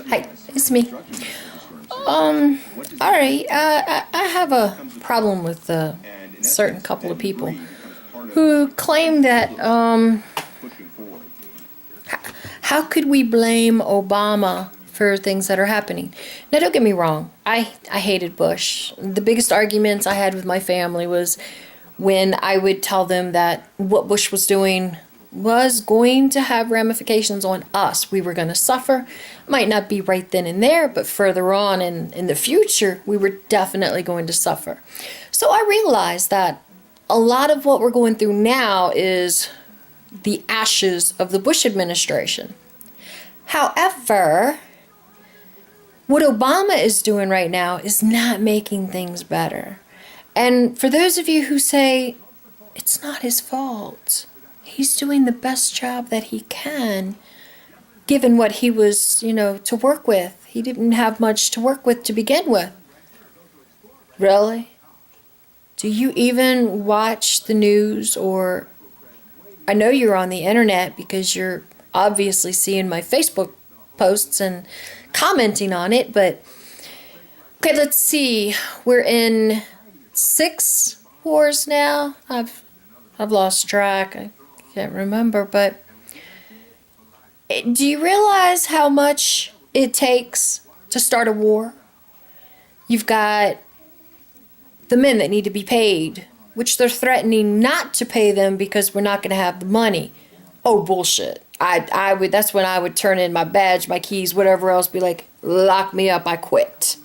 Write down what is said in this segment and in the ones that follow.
Hi, it's me. All right. I have a problem with a certain couple of people who claim that, how could we blame Obama for things that are happening? Now, don't get me wrong. I hated Bush. The biggest arguments I had with my family was when I would tell them that what Bush was doing was going to have ramifications on us. We were going to suffer. Might not be right then and there, but further on in the future, we were definitely going to suffer. So I realized that a lot of what we're going through now is the ashes of the Bush administration. However, what Obama is doing right now is not making things better. And for those of you who say, it's not his fault, he's doing the best job that he can, given what he was, to work with. He didn't have much to work with to begin with. Really? Do you even watch the news? Or I know you're on the internet because you're obviously seeing my Facebook posts and commenting on it, but okay, let's see. We're in 6 wars now. I've lost track. I can't remember, but do you realize how much it takes to start a war? You've got the men that need to be paid, which they're threatening not to pay them because we're not going to have the money. Oh, bullshit. I would. That's when I would turn in my badge, my keys, whatever else, be like, lock me up, I quit.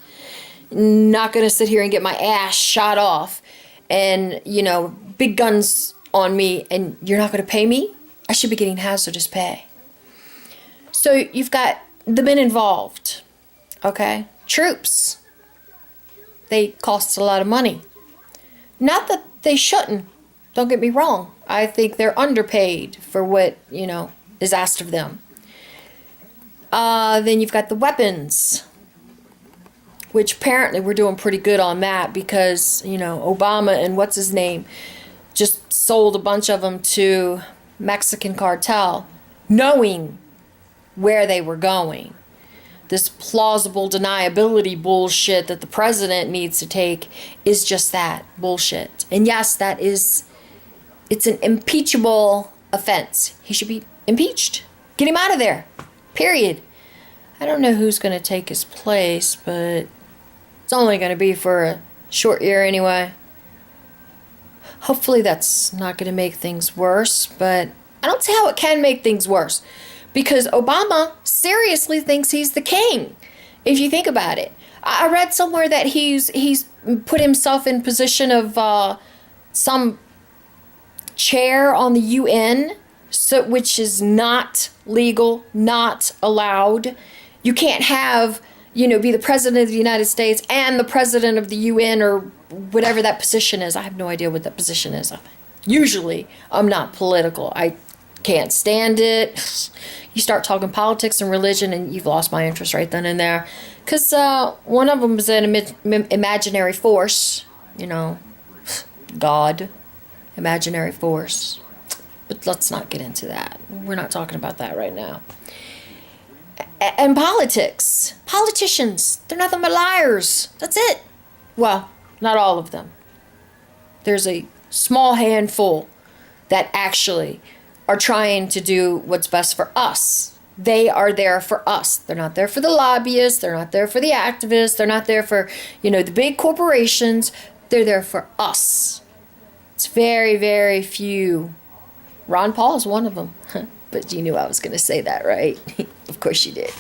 Not going to sit here and get my ass shot off and, big guns on me, and you're not going to pay me? I should be getting hazardous pay. So you've got the men involved, okay? Troops. They cost a lot of money. Not that they shouldn't. Don't get me wrong. I think they're underpaid for what, is asked of them. Then you've got the weapons, which apparently we're doing pretty good on that because, Obama and what's his name just sold a bunch of them to Mexican cartel, knowing where they were going. This plausible deniability bullshit that the president needs to take is just that, bullshit. And yes, it's an impeachable offense. He should be impeached. Get him out of there. Period. I don't know who's going to take his place, but it's only going to be for a short year anyway. Hopefully that's not going to make things worse, but I don't see how it can make things worse because Obama seriously thinks he's the king. If you think about it, I read somewhere that he's put himself in position of some chair on the UN, which is not legal, not allowed. You can't have, be the president of the United States and the president of the UN or whatever that position is. I have no idea what that position is. Usually, I'm not political. I can't stand it. You start talking politics and religion and you've lost my interest right then and there. Because one of them is an imaginary force, God, imaginary force. But let's not get into that. We're not talking about that right now. And politics. Politicians, they're nothing but liars. That's it. Well, not all of them. There's a small handful that actually are trying to do what's best for us. They are there for us. They're not there for the lobbyists. They're not there for the activists. They're not there for, the big corporations. They're there for us. It's very, very few. Ron Paul is one of them. But you knew I was going to say that, right? Of course you did.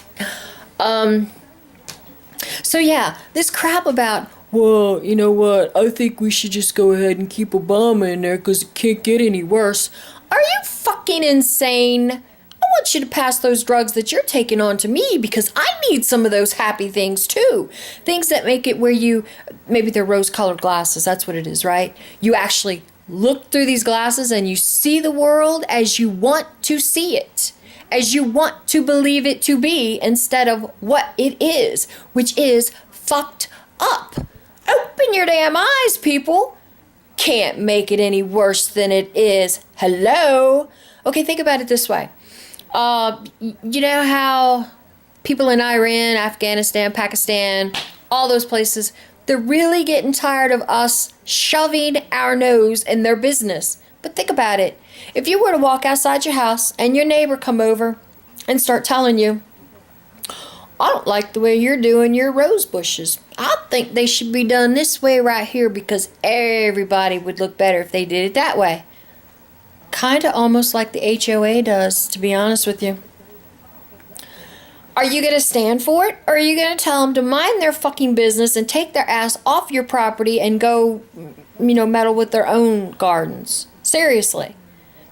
So yeah, this crap about, well, you know what? I think we should just go ahead and keep Obama in there because it can't get any worse. Are you fucking insane? I want you to pass those drugs that you're taking on to me because I need some of those happy things too. Things that make it where maybe they're rose-colored glasses. That's what it is, right? You actually look through these glasses and you see the world as you want to see it, as you want to believe it to be instead of what it is, which is fucked up. Open your damn eyes, people. Can't make it any worse than it is. Hello? Okay, think about it this way. You know how people in Iran, Afghanistan, Pakistan, all those places, they're really getting tired of us shoving our nose in their business. But think about it. If you were to walk outside your house and your neighbor come over and start telling you, I don't like the way you're doing your rose bushes. I think they should be done this way right here because everybody would look better if they did it that way. Kind of almost like the HOA does, to be honest with you. Are you going to stand for it? Or are you going to tell them to mind their fucking business and take their ass off your property and go, meddle with their own gardens? Seriously.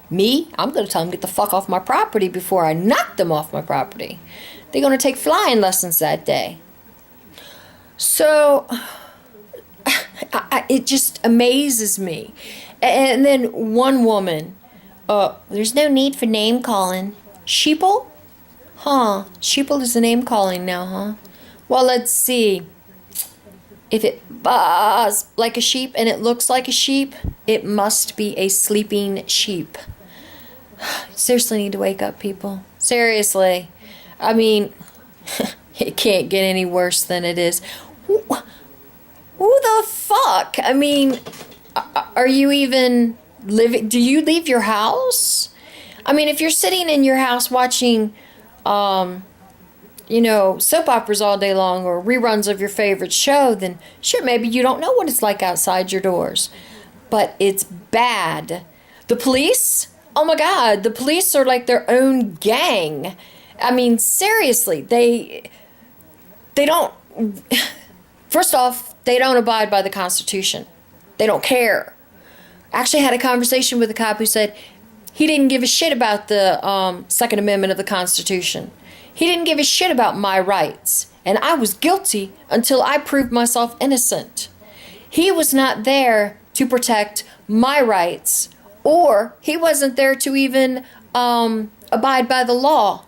Me? I'm going to tell them to get the fuck off my property before I knock them off my property. They're going to take flying lessons that day. So, it just amazes me. And then one woman, there's no need for name calling. Sheeple? Huh, sheeple is the name calling now, huh? Well, let's see. If it buzz like a sheep and it looks like a sheep, it must be a sleeping sheep. Seriously need to wake up, people. Seriously. I mean, it can't get any worse than it is. Who the fuck? I mean, are you even living? Do you leave your house? I mean, if you're sitting in your house watching, soap operas all day long or reruns of your favorite show, then sure, maybe you don't know what it's like outside your doors. But it's bad. The police? Oh my God, the police are like their own gang. I mean, seriously, they don't, first off, they don't abide by the Constitution. They don't care. I actually had a conversation with a cop who said he didn't give a shit about the Second Amendment of the Constitution. He didn't give a shit about my rights. And I was guilty until I proved myself innocent. He was not there to protect my rights, or he wasn't there to even abide by the law.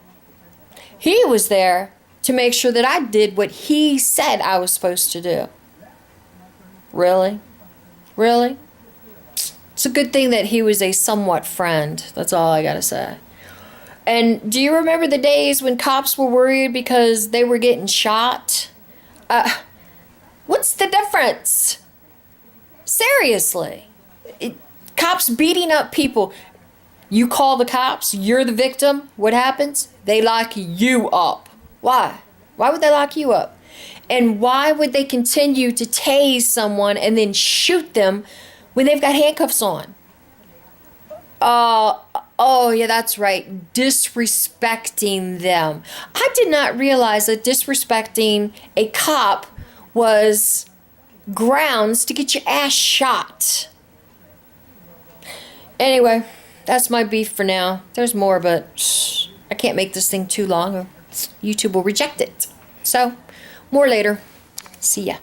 He was there to make sure that I did what he said I was supposed to do. Really? Really? It's a good thing that he was a somewhat friend. That's all I gotta say. And do you remember the days when cops were worried because they were getting shot? What's the difference? Seriously. Cops beating up people. You call the cops, you're the victim. What happens? They lock you up. Why? Why would they lock you up? And why would they continue to tase someone and then shoot them when they've got handcuffs on? Oh, yeah, that's right. Disrespecting them. I did not realize that disrespecting a cop was grounds to get your ass shot. Anyway, that's my beef for now. There's more, but I can't make this thing too long or YouTube will reject it. So, more later. See ya.